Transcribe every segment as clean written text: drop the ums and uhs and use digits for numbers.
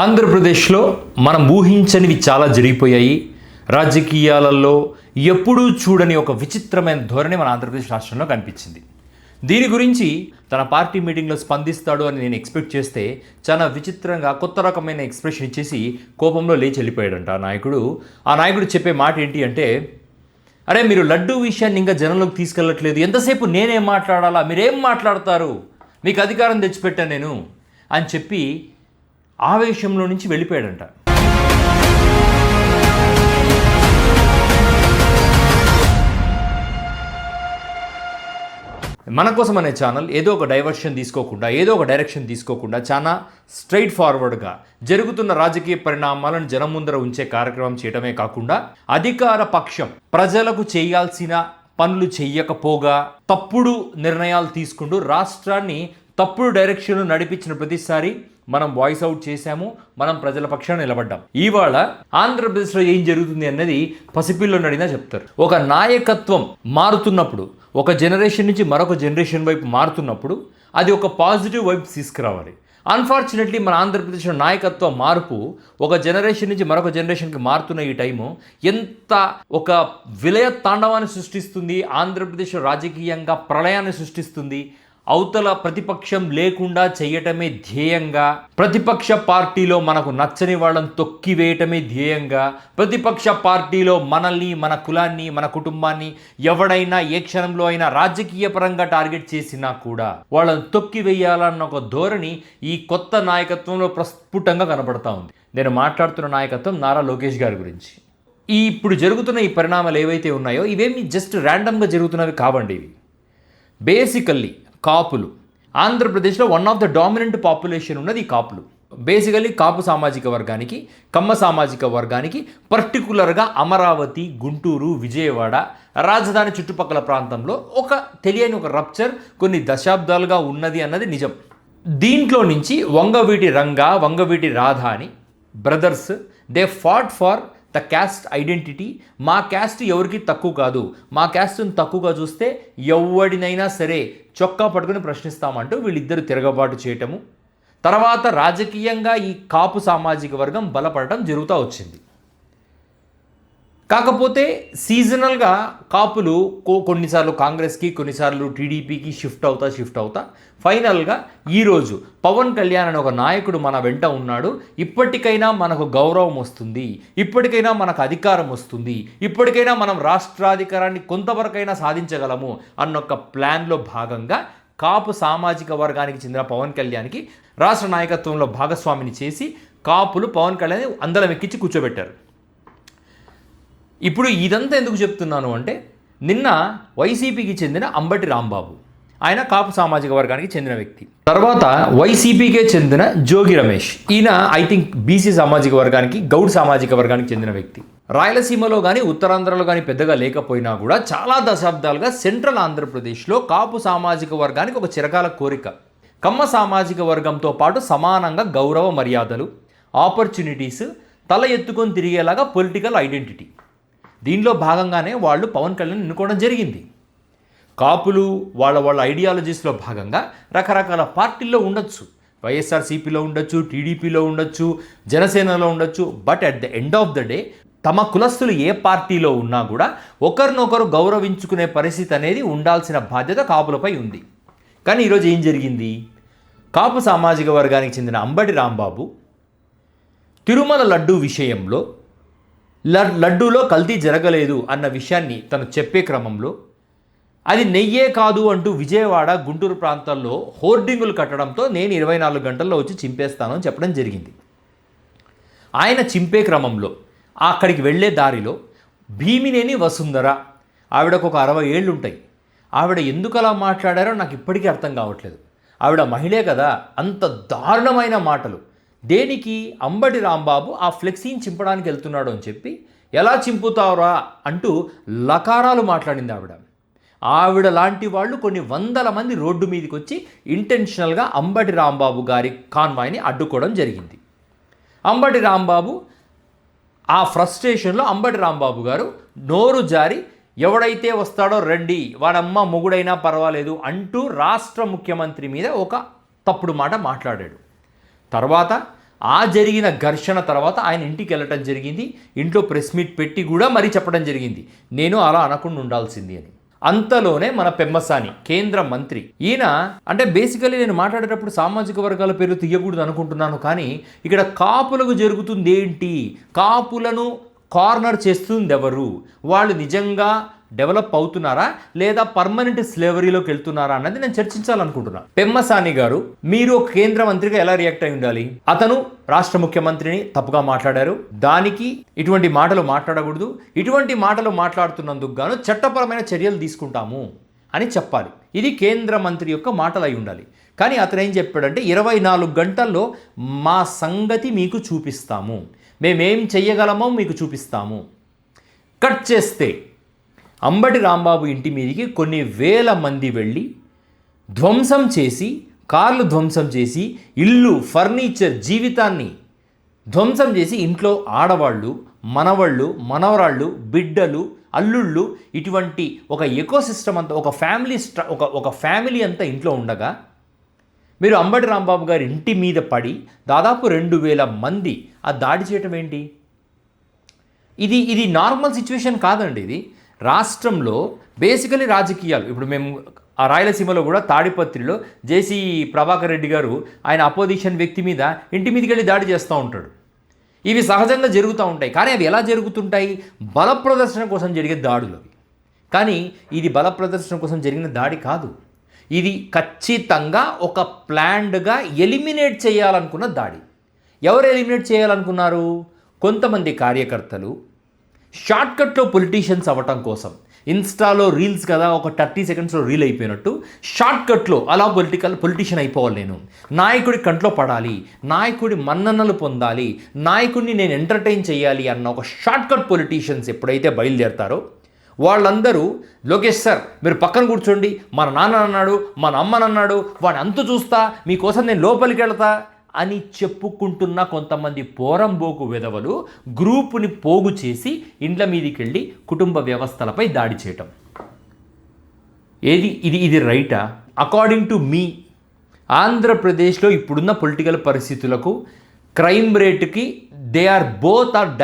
ఆంధ్రప్రదేశ్లో మనం ఊహించనివి చాలా జరిగిపోయాయి. రాజకీయాలలో ఎప్పుడూ చూడని ఒక విచిత్రమైన ధోరణి మన ఆంధ్రప్రదేశ్ రాష్ట్రంలో కనిపించింది. దీని గురించి తన పార్టీ మీటింగ్లో స్పందిస్తాడు అని నేను ఎక్స్పెక్ట్ చేస్తే చాలా విచిత్రంగా కొత్త రకమైన ఎక్స్ప్రెషన్ ఇచ్చేసి కోపంలో లేచి వెళ్ళిపోయాడంట ఆ నాయకుడు చెప్పే మాట ఏంటి అంటే, అరే మీరు లడ్డూ విషయాన్ని ఇంకా జనంలోకి తీసుకెళ్ళట్లేదు, ఎంతసేపు నేనేం మాట్లాడాలా, మీరేం మాట్లాడతారు, మీకు అధికారం తెచ్చిపెట్టాను నేను అని చెప్పి ఆవేశంలో నుంచి వెళ్ళిపోయాడంట. మన కోసం అనే ఛానల్ ఏదో ఒక డైవర్షన్ తీసుకోకుండా, ఏదో ఒక డైరెక్షన్ తీసుకోకుండా చాలా స్ట్రైట్ ఫార్వర్డ్గా జరుగుతున్న రాజకీయ పరిణామాలను జనం ముందర ఉంచే కార్యక్రమం చేయడమే కాకుండా, అధికార పక్షం ప్రజలకు చేయాల్సిన పనులు చెయ్యకపోగా తప్పుడు నిర్ణయాలు తీసుకుంటూ రాష్ట్రాన్ని తప్పుడు డైరెక్షన్లో నడిపించిన ప్రతిసారి మనం వాయిస్ అవుట్ చేశాము, మనం ప్రజల పక్షాన నిలబడ్డాం. ఇవాళ ఆంధ్రప్రదేశ్లో ఏం జరుగుతుంది అన్నది పసిపిల్లని అడిగినా చెప్తారు. ఒక నాయకత్వం మారుతున్నప్పుడు, ఒక జనరేషన్ నుంచి మరొక జనరేషన్ వైపు మారుతున్నప్పుడు అది ఒక పాజిటివ్ వైపు తీసుకురావాలి. అన్ఫార్చునేట్లీ మన ఆంధ్రప్రదేశ్లో నాయకత్వ మార్పు ఒక జనరేషన్ నుంచి మరొక జనరేషన్కి మారుతున్న ఈ టైము ఎంత ఒక విలయ తాండవాన్ని సృష్టిస్తుంది, ఆంధ్రప్రదేశ్ రాజకీయంగా ప్రళయాన్ని సృష్టిస్తుంది. అవతల ప్రతిపక్షం లేకుండా చేయటమే ధ్యేయంగా, ప్రతిపక్ష పార్టీలో మనకు నచ్చని వాళ్ళని తొక్కివేయటమే ధ్యేయంగా, ప్రతిపక్ష పార్టీలో మనల్ని, మన కులాన్ని, మన కుటుంబాన్ని ఎవడైనా ఏ క్షణంలో అయినా రాజకీయ పరంగా టార్గెట్ చేసినా కూడా వాళ్ళని తొక్కివేయాలన్న ఒక ధోరణి ఈ కొత్త నాయకత్వంలో ప్రస్ఫుటంగా కనబడతా ఉంది. నేను మాట్లాడుతున్న నాయకత్వం నారా లోకేష్ గారి గురించి. ఇప్పుడు జరుగుతున్న ఈ పరిణామాలు ఏవైతే ఉన్నాయో ఇవేమి జస్ట్ ర్యాండమ్గా జరుగుతున్నవి కావండి. ఇవి బేసికల్లీ కాపులు, ఆంధ్రప్రదేశ్లో one of the dominant population ఉన్నది ఈ కాపులు. బేసికల్లీ కాపు సామాజిక వర్గానికి, కమ్మ సామాజిక వర్గానికి, పర్టికులర్గా అమరావతి, గుంటూరు, విజయవాడ, రాజధాని చుట్టుపక్కల ప్రాంతంలో ఒక తెలియని ఒక రప్చర్ కొన్ని దశాబ్దాలుగా ఉన్నది అన్నది నిజం. దీంట్లో నుంచి వంగవీటి రంగా, వంగవీటి రాధ అని brothers they fat for the cast identity. మా క్యాస్ట్ ఎవరికి తక్కువ కాదు, మా క్యాస్ట్ని తక్కువగా చూస్తే ఎవడినైనా సరే చొక్కా పట్టుకుని ప్రశ్నిస్తామంటూ వీళ్ళిద్దరు తిరగబాటు చేయటము, తర్వాత రాజకీయంగా ఈ కాపు సామాజిక వర్గం బలపడటం జరుగుతూ వచ్చింది. కాకపోతే సీజనల్గా కాపులు కొన్నిసార్లు కాంగ్రెస్కి, కొన్నిసార్లు టీడీపీకి షిఫ్ట్ అవుతా ఫైనల్గా ఈరోజు పవన్ కళ్యాణ్ అనే ఒక నాయకుడు మన వెంట ఉన్నాడు, ఇప్పటికైనా మనకు గౌరవం వస్తుంది, ఇప్పటికైనా మనకు అధికారం వస్తుంది, ఇప్పటికైనా మనం రాష్ట్రాధికారాన్ని కొంతవరకైనా సాధించగలము అన్నొక ప్లాన్లో భాగంగా కాపు సామాజిక వర్గానికి చెందిన పవన్ కళ్యాణ్కి రాష్ట్ర నాయకత్వంలో భాగస్వామిని చేసి కాపులు పవన్ కళ్యాణ్ అందరం ఎక్కించి కూర్చోబెట్టారు. ఇప్పుడు ఇదంతా ఎందుకు చెప్తున్నాను అంటే, నిన్న వైసీపీకి చెందిన అంబటి రాంబాబు, ఆయన కాపు సామాజిక వర్గానికి చెందిన వ్యక్తి. తర్వాత వైసీపీకే చెందిన జోగి రమేష్, ఈయన ఐ థింక్ బీసీ సామాజిక వర్గానికి, గౌడ్ సామాజిక వర్గానికి చెందిన వ్యక్తి. రాయలసీమలో కానీ ఉత్తరాంధ్రలో కానీ పెద్దగా లేకపోయినా కూడా చాలా దశాబ్దాలుగా సెంట్రల్ ఆంధ్రప్రదేశ్లో కాపు సామాజిక వర్గానికి ఒక చిరకాల కోరిక, కమ్మ సామాజిక వర్గంతో పాటు సమానంగా గౌరవ మర్యాదలు, ఆపర్చునిటీస్ తల ఎత్తుకొని తిరిగేలాగా పొలిటికల్ ఐడెంటిటీ. దీనిలో భాగంగానే వాళ్ళు పవన్ కళ్యాణ్ ఎన్నుకోవడం జరిగింది. కాపులు వాళ్ళ ఐడియాలజీస్లో భాగంగా రకరకాల పార్టీల్లో ఉండొచ్చు, వైఎస్ఆర్సీపీలో ఉండొచ్చు, టీడీపీలో ఉండొచ్చు, జనసేనలో ఉండొచ్చు. But at the end of the day తమ కులస్తులు ఏ పార్టీలో ఉన్నా కూడా ఒకరినొకరు గౌరవించుకునే పరిస్థితి అనేది ఉండాల్సిన బాధ్యత కాపులపై ఉంది. కానీ ఈరోజు ఏం జరిగింది? కాపు సామాజిక వర్గానికి చెందిన అంబటి రాంబాబు తిరుమల లడ్డూ విషయంలో లడ్డూలో కల్తీ జరగలేదు అన్న విషయాన్ని తను చెప్పే క్రమంలో అది నెయ్యే కాదు అంటూ విజయవాడ, గుంటూరు ప్రాంతాల్లో హోర్డింగులు కట్టడంతో నేను 24 గంటల్లో వచ్చి చింపేస్తాను అని చెప్పడం జరిగింది. ఆయన చింపే క్రమంలో అక్కడికి వెళ్ళే దారిలో భీమినేని వసుంధర, ఆవిడకు ఒక 60 ఏళ్ళు ఉంటాయి, ఆవిడ ఎందుకు అలా మాట్లాడారో నాకు ఇప్పటికీ అర్థం కావట్లేదు. ఆవిడ మహిళే కదా, అంత దారుణమైన మాటలు దేనికి? అంబటి రాంబాబు ఆ ఫ్లెక్సీని చింపడానికి వెళ్తున్నాడు అని చెప్పి ఎలా చింపుతావురా అంటూ లకారాలు మాట్లాడింది ఆవిడ లాంటి వాళ్ళు కొన్ని వందల మంది రోడ్డు మీదకి వచ్చి ఇంటెన్షనల్గా అంబటి రాంబాబు గారి కాన్వాయ్ని అడ్డుకోవడం జరిగింది. అంబటి రాంబాబు ఆ ఫ్రస్ట్రేషన్లో అంబటి రాంబాబు గారు నోరు జారి ఎవడైతే వస్తాడో రండి, వాడమ్మ మొగుడైనా పర్వాలేదు అంటూ రాష్ట్ర ముఖ్యమంత్రి మీద ఒక తప్పుడు మాట మాట్లాడాడు. తర్వాత ఆ జరిగిన ఘర్షణ తర్వాత ఆయన ఇంటికి వెళ్ళటం జరిగింది. ఇంట్లో ప్రెస్ మీట్ పెట్టి కూడా మరీ చెప్పడం జరిగింది, నేను అలా అనకుండా ఉండాల్సింది అని. అంతలోనే మన పెమ్మసాని కేంద్ర మంత్రి, ఈయన అంటే బేసికలీ నేను మాట్లాడేటప్పుడు సామాజిక వర్గాల పేరు తీయకూడదు అనుకుంటున్నాను, కానీ ఇక్కడ కాపులకు జరుగుతుంది ఏంటి, కాపులను కార్నర్ చేస్తుంది ఎవరు, వాళ్ళు నిజంగా డెవలప్ అవుతున్నారా లేదా పర్మనెంట్ స్లేవరీలోకి వెళ్తున్నారా అన్నది నేను చర్చించాలనుకుంటున్నాను. పెమ్మసాని గారు, మీరు ఒక కేంద్ర మంత్రిగా ఎలా రియాక్ట్ అయి ఉండాలి? అతను రాష్ట్ర ముఖ్యమంత్రిని తప్పుగా మాట్లాడారు, దానికి ఇటువంటి మాటలు మాట్లాడకూడదు, ఇటువంటి మాటలు మాట్లాడుతున్నందుకు గాను చట్టపరమైన చర్యలు తీసుకుంటాము అని చెప్పాలి. ఇది కేంద్ర మంత్రి యొక్క మాటలు అయి ఉండాలి. కానీ అతను ఏం చెప్పాడంటే 24 గంటల్లో మా సంగతి మీకు చూపిస్తాము, మేమేం చెయ్యగలమో మీకు చూపిస్తాము. కట్ చేస్తే అంబటి రాంబాబు ఇంటి మీదకి కొన్ని వేల మంది వెళ్ళి ధ్వంసం చేసి, కార్లు ధ్వంసం చేసి, ఇల్లు, ఫర్నిచర్, జీవితాన్ని ధ్వంసం చేసి, ఇంట్లో ఆడవాళ్ళు, మనవాళ్ళు, మనవరాళ్ళు, బిడ్డలు, అల్లుళ్ళు, ఇటువంటి ఒక ఎకోసిస్టమ్ అంతా, ఒక ఫ్యామిలీ అంతా ఇంట్లో ఉండగా మీరు అంబటి రాంబాబు గారి ఇంటి మీద పడి దాదాపు 2000 మంది ఆ దాడి చేయటం ఏంటి? ఇది నార్మల్ సిచ్యువేషన్ కాదండి. ఇది రాష్ట్రంలో బేసికలీ రాజకీయాలు. ఇప్పుడు మేము ఆ రాయలసీమలో కూడా తాడిపత్రిలో జేసీ ప్రభాకర్ రెడ్డి గారు ఆయన అపోజిషన్ వ్యక్తి మీద ఇంటి మీదకి వెళ్ళి దాడి చేస్తూ ఉంటాడు. ఇవి సహజంగా జరుగుతూ ఉంటాయి, కానీ అవి ఎలా జరుగుతుంటాయి? బల ప్రదర్శన కోసం జరిగే దాడులు అవి. కానీ ఇది బల ప్రదర్శన కోసం జరిగిన దాడి కాదు, ఇది ఖచ్చితంగా ఒక ప్లాన్డ్గా ఎలిమినేట్ చేయాలనుకున్న దాడి. ఎవరు ఎలిమినేట్ చేయాలనుకున్నారు? కొంతమంది కార్యకర్తలు షార్ట్కట్లో పొలిటీషియన్స్ అవ్వటం కోసం, ఇన్స్టాలో రీల్స్ కదా, ఒక 30 సెకండ్స్లో రీల్ అయిపోయినట్టు షార్ట్కట్లో అలా పొలిటీషియన్ అయిపోవాలి, నేను నాయకుడి కంట్లో పడాలి, నాయకుడి మన్ననలు పొందాలి, నాయకుడిని నేను ఎంటర్టైన్ చేయాలి అన్న ఒక షార్ట్కట్ పొలిటీషియన్స్ ఎప్పుడైతే బయలుదేరతారో వాళ్ళందరూ, లోకేష్ సార్ మీరు పక్కన కూర్చోండి, మన నాన్న అన్నాడు, మన అమ్మనన్నాడు, వాడిని అంతు చూస్తా, మీకోసం నేను లోపలికి వెళ్తా అని చెప్పుకుంటున్న కొంతమంది పోరంబోకు వెధవలు గ్రూపుని పోగు చేసి ఇండ్ల మీదకి వెళ్ళి కుటుంబ వ్యవస్థలపై దాడి చేయటం. ఇది రైటా? అకార్డింగ్ టు మీ, ఆంధ్రప్రదేశ్లో ఇప్పుడున్న పొలిటికల్ పరిస్థితులకు క్రైమ్ రేటుకి they are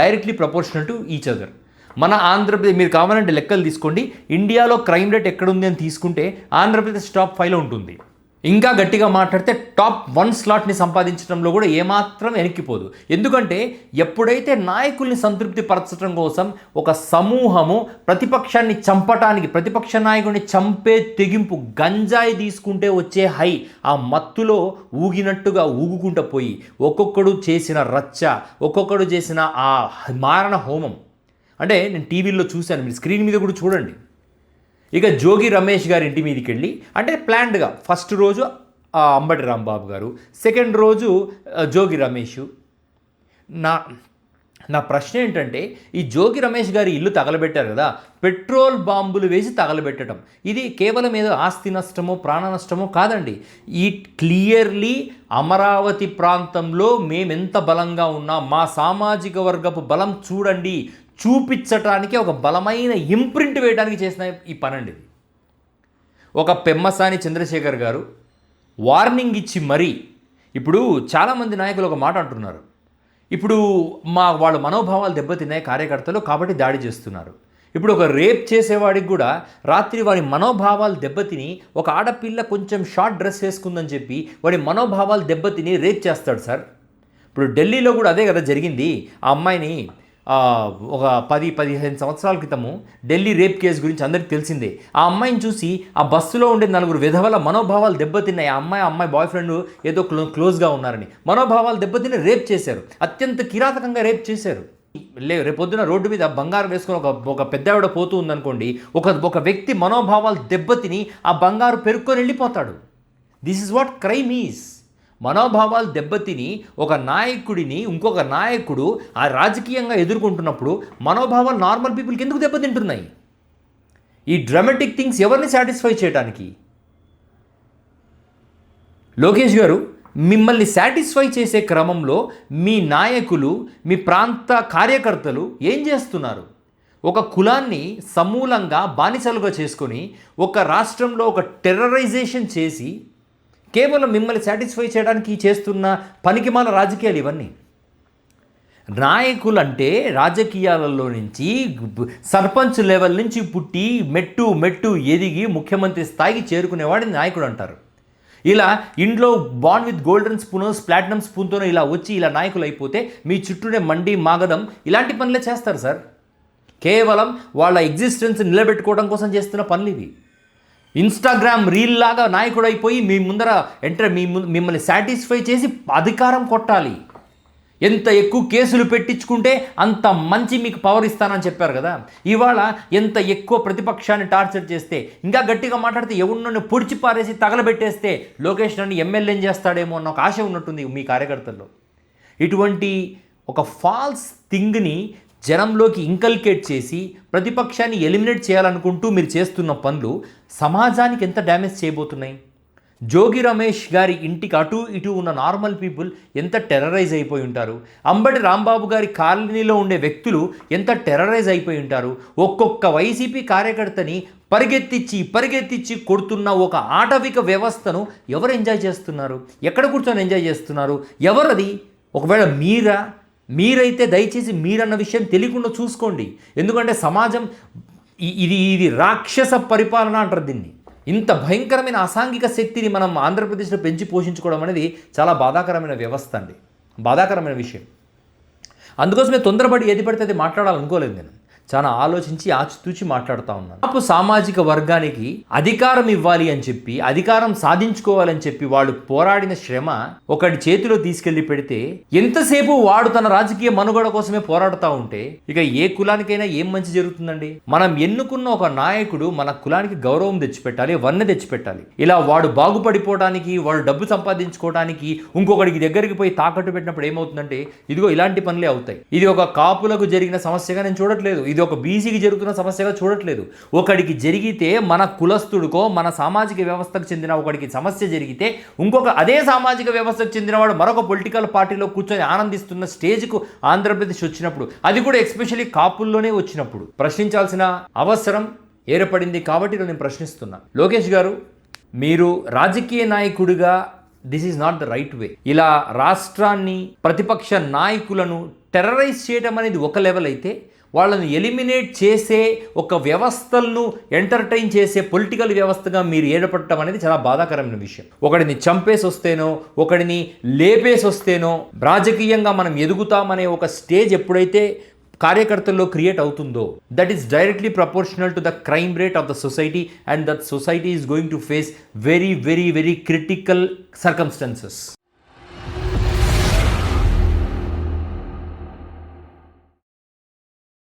directly proportional to each other. మన ఆంధ్రప్రదేశ్, మీరు కావాలంటే లెక్కలు తీసుకోండి, ఇండియాలో క్రైమ్ రేట్ ఎక్కడుంది అని తీసుకుంటే ఆంధ్రప్రదేశ్ టాప్ 5లో ఉంటుంది. ఇంకా గట్టిగా మాట్లాడితే టాప్ 1 స్లాట్ని సంపాదించడంలో కూడా ఏమాత్రం వెనక్కిపోదు. ఎందుకంటే ఎప్పుడైతే నాయకుల్ని సంతృప్తి పరచడం కోసం ఒక సమూహము ప్రతిపక్షాన్ని చంపటానికి, ప్రతిపక్ష నాయకుడిని చంపే తెగింపు, గంజాయి తీసుకుంటే వచ్చే హై, ఆ మత్తులో ఊగినట్టుగా ఊగుకుంటూ పోయి ఒక్కొక్కడు చేసిన రచ్చ, ఒక్కొక్కడు చేసిన ఆ మారణ హోమం, అంటే నేను టీవీలో చూశాను, మీరు స్క్రీన్ మీద కూడా చూడండి. ఇక జోగి రమేష్ గారి ఇంటి మీదకి వెళ్ళి, అంటే ప్లాన్డ్గా ఫస్ట్ రోజు అంబటి రాంబాబు గారు, సెకండ్ రోజు జోగి రమేష్. నా ప్రశ్న ఏంటంటే, ఈ జోగి రమేష్ గారి ఇల్లు తగలబెట్టారు కదా, పెట్రోల్ బాంబులు వేసి తగలబెట్టడం, ఇది కేవలం ఏదో ఆస్తి నష్టమో ప్రాణ నష్టమో కాదండి. ఈ క్లియర్లీ అమరావతి ప్రాంతంలో మేమెంత బలంగా ఉన్నాం, మా సామాజిక వర్గపు బలం చూడండి, చూపించటానికి ఒక బలమైన ఇంప్రింట్ వేయడానికి చేసిన ఈ పనండి. ఒక పెమ్మసాని చంద్రశేఖర్ గారు వార్నింగ్ ఇచ్చి మరీ, ఇప్పుడు చాలామంది నాయకులు ఒక మాట అంటున్నారు, ఇప్పుడు వాళ్ళ మనోభావాలు దెబ్బతిన్నాయి కార్యకర్తలు కాబట్టి దాడి చేస్తున్నారు. ఇప్పుడు ఒక రేప్ చేసేవాడికి కూడా రాత్రి వాడి మనోభావాలు దెబ్బతిని, ఒక ఆడపిల్ల కొంచెం షార్ట్ డ్రెస్ వేసుకుందని చెప్పి వాడి మనోభావాలు దెబ్బతిని రేప్ చేస్తాడు సార్. ఇప్పుడు ఢిల్లీలో కూడా అదే కదా జరిగింది. ఆ అమ్మాయిని ఒక 10-15 సంవత్సరాల క్రితము ఢిల్లీ రేప్ కేసు గురించి అందరికీ తెలిసిందే. ఆ అమ్మాయిని చూసి ఆ బస్సులో ఉండే 4 విధవల మనోభావాలు దెబ్బతిన్నాయి. ఆ అమ్మాయి బాయ్ ఫ్రెండ్ ఏదో క్లోజ్గా ఉన్నారని మనోభావాలు దెబ్బతిని రేప్ చేశారు, అత్యంత కిరాతకంగా రేప్ చేశారు. రేపొద్దున రోడ్డు మీద బంగారం వేసుకొని ఒక పెద్దావిడ పోతూ ఉందనుకోండి, ఒక వ్యక్తి మనోభావాలు దెబ్బతిని ఆ బంగారు పెరుక్కొని వెళ్ళిపోతాడు. This is what crime is. మనోభావాలు దెబ్బతిని ఒక నాయకుడిని ఇంకొక నాయకుడు ఆ రాజకీయంగా ఎదుర్కొంటున్నప్పుడు మనోభావాలు నార్మల్ పీపుల్కి ఎందుకు దెబ్బతింటున్నాయి? ఈ డ్రామాటిక్ థింగ్స్ ఎవరిని సాటిస్ఫై చేయడానికి? లోకేష్ గారు, మిమ్మల్ని సాటిస్ఫై చేసే క్రమంలో మీ నాయకులు, మీ ప్రాంత కార్యకర్తలు ఏం చేస్తున్నారు? ఒక కులాన్ని సమూలంగా బానిసలుగా చేసుకొని ఒక రాష్ట్రంలో ఒక టెర్రరైజేషన్ చేసి కేవలం మిమ్మల్ని సాటిస్ఫై చేయడానికి చేస్తున్న పనికిమాల రాజకీయాలు ఇవన్నీ. నాయకులంటే రాజకీయాలలో నుంచి సర్పంచ్ లెవెల్ నుంచి పుట్టి మెట్టు ఎదిగి ముఖ్యమంత్రి స్థాయికి చేరుకునేవాడిని నాయకుడు అంటారు. ఇలా ఇంట్లో బాండ్ విత్ గోల్డెన్ స్పూన్ ప్లాటినం స్పూన్తోనో ఇలా వచ్చి ఇలా నాయకులు అయిపోతే మీ చుట్టూనే మండి మాగదం ఇలాంటి పనులే చేస్తారు సార్. కేవలం వాళ్ళ ఎగ్జిస్టెన్స్ నిలబెట్టుకోవడం కోసం చేస్తున్న పనులు ఇవి. ఇన్స్టాగ్రామ్ రీల్ లాగా నాయకుడు అయిపోయి మీ ముందర మిమ్మల్ని సాటిస్ఫై చేసి అధికారం కొట్టాలి. ఎంత ఎక్కువ కేసులు పెట్టించుకుంటే అంత మంచి మీకు పవర్ ఇస్తానని చెప్పారు కదా. ఇవాళ ఎంత ఎక్కువ ప్రతిపక్షాన్ని టార్చర్ చేస్తే, ఇంకా గట్టిగా మాట్లాడితే ఎవరినన్ను పొడిచి పారేసి తగలబెట్టేస్తే లోకేష్ నన్ను ఎమ్మెల్యేని చేస్తాడేమో అన్న ఒక ఆశ ఉన్నట్టుంది మీ కార్యకర్తల్లో. ఇటువంటి ఒక ఫాల్స్ థింగ్ని జనంలోకి ఇంకల్కేట్ చేసి ప్రతిపక్షాన్ని ఎలిమినేట్ చేయాలనుకుంటూ మీరు చేస్తున్న పనులు సమాజానికి ఎంత డ్యామేజ్ చేయబోతున్నాయి. జోగి రమేష్ గారి ఇంటికి అటు ఇటు ఉన్న నార్మల్ పీపుల్ ఎంత టెర్రరైజ్ అయిపోయి ఉంటారు. అంబటి రాంబాబు గారి కాలనీలో ఉండే వ్యక్తులు ఎంత టెర్రరైజ్ అయిపోయి ఉంటారు. ఒక్కొక్క వైసీపీ కార్యకర్తని పరిగెత్తించి కొడుతున్న ఒక ఆటవిక వ్యవస్థను ఎవరు ఎంజాయ్ చేస్తున్నారు? ఎక్కడ కూర్చొని ఎంజాయ్ చేస్తున్నారు? ఎవరది? ఒకవేళ మీరైతే దయచేసి మీరన్న విషయం తెలియకుండా చూసుకోండి. ఎందుకంటే సమాజం ఇది రాక్షస పరిపాలన అంటారు దీన్ని. ఇంత భయంకరమైన అసాంఘిక శక్తిని మనం ఆంధ్రప్రదేశ్లో పెంచి పోషించుకోవడం అనేది చాలా బాధాకరమైన వ్యవస్థ అండి, బాధాకరమైన విషయం. అందుకోసమే తొందరపడి ఏది పడితే అది మాట్లాడాలనుకోలేదు. నేను చాలా ఆలోచించి ఆచితూచి మాట్లాడుతూ ఉన్నాను. కాపు సామాజిక వర్గానికి అధికారం ఇవ్వాలి అని చెప్పి, అధికారం సాధించుకోవాలని చెప్పి వాళ్ళు పోరాడిన శ్రమ ఒకటి చేతిలో తీసుకెళ్లి పెడితే ఎంతసేపు వాడు తన రాజకీయ మనుగడ కోసమే పోరాడుతూ ఉంటే ఇక ఏ కులానికైనా ఏం మంచి జరుగుతుందండి? మనం ఎన్నుకున్న ఒక నాయకుడు మన కులానికి గౌరవం తెచ్చిపెట్టాలి, వన్నె తెచ్చిపెట్టాలి. ఇలా వాడు బాగుపడిపోవడానికి, వాడు డబ్బు సంపాదించుకోవడానికి ఇంకొకడికి దగ్గరికి పోయి తాకట్టు పెట్టినప్పుడు ఏమవుతుందంటే ఇదిగో ఇలాంటి పనులే అవుతాయి. ఇది ఒక కాపులకు జరిగిన సమస్యగా నేను చూడట్లేదు, ఇది ఒక బీసీకి జరుగుతున్న సమస్యగా చూడట్లేదు. ఒకడికి జరిగితే, మన కులస్తుడికో మన సామాజిక వ్యవస్థకు చెందిన ఒకడికి సమస్య జరిగితే ఇంకొక అదే సామాజిక వ్యవస్థకు చెందినవాడు మరొక పొలిటికల్ పార్టీలో కూర్చొని ఆనందిస్తున్న స్టేజ్కు ఆంధ్రప్రదేశ్ వచ్చినప్పుడు, అది కూడా ఎస్పెషల్లీ కాపుల్లోనే వచ్చినప్పుడు ప్రశ్నించాల్సిన అవసరం ఏర్పడింది. కాబట్టి నేను ప్రశ్నిస్తున్నా, లోకేష్ గారు మీరు రాజకీయ నాయకుడిగా this is not the right way. ఇలా రాష్ట్రాన్ని, ప్రతిపక్ష నాయకులను టెర్రరైజ్ చేయడం అనేది ఒక లెవెల్ అయితే, వాళ్ళని ఎలిమినేట్ చేసే ఒక వ్యవస్థలను ఎంటర్టైన్ చేసే పొలిటికల్ వ్యవస్థగా మీరు ఏర్పడటం అనేది చాలా బాధాకరమైన విషయం. ఒకడిని చంపేసి వస్తేనో, ఒకడిని లేపేసి వస్తేనో రాజకీయంగా మనం ఎదుగుతామనే ఒక స్టేజ్ ఎప్పుడైతే కార్యకర్తల్లో క్రియేట్ అవుతుందో, that is directly proportional to the crime rate of the society, and that society is going to face very critical circumstances.